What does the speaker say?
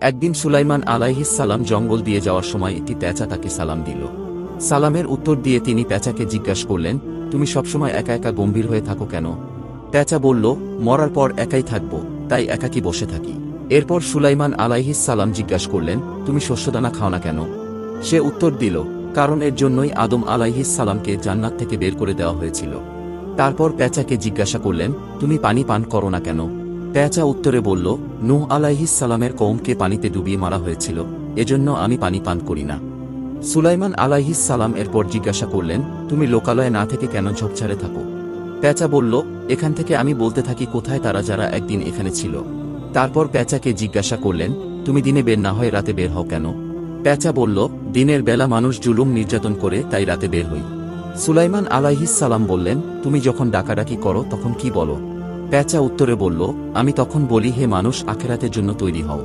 একদিন সুলাইমান আলাইহিস সালাম জঙ্গল দিয়ে যাওয়ার সময় একটি পেঁচা তাকে সালাম দিল। সালামের উত্তর দিয়ে তিনি পেঁচাকে জিজ্ঞাসা করলেন, তুমি সবসময় একা একা গম্ভীর হয়ে থাকো কেন? পেঁচা বলল, মরার পর একাই থাকব, তাই একাকী বসে থাকি। এরপর সুলাইমান আলাইহিস সালাম জিজ্ঞাসা করলেন, তুমি শস্যদানা খাও না কেন? সে উত্তর দিল, কারণ এর জন্যই আদম আলাইহিস সালামকে জান্নাত থেকে বের করে দেওয়া হয়েছিল। তারপর পেঁচাকে জিজ্ঞাসা করলেন, তুমি পানি পান করো না কেন? পেঁচা উত্তরে বলল, নূহ আলাইহিস সালামের কওমকে পানিতে ডুবিয়ে মারা হয়েছিল, এজন্য আমি পানি পান করি না। সুলাইমান আলাইহিস সালাম এরপর জিজ্ঞাসা করলেন, তুমি লোকালয়ে না থেকে কেন ঝোপঝাড়ে থাকো? পেঁচা বলল, এখান থেকে আমি বলতে থাকি কোথায় তারা যারা একদিন এখানে ছিল। তারপর পেঁচাকে জিজ্ঞাসা করলেন, তুমি দিনে বের না হয়ে রাতে বের হও কেন? পেঁচা বলল, দিনের বেলা মানুষ জুলুম নির্যাতন করে, তাই রাতে বের হই। সুলাইমান আলাইহিস সালাম বললেন, তুমি যখন ডাকাডাকি করো তখন কি বলো? পেঁচা উত্তরে বলল, আমি তখন বলি, হে মানুষ, আখেরাতের জন্য তৈরি হও।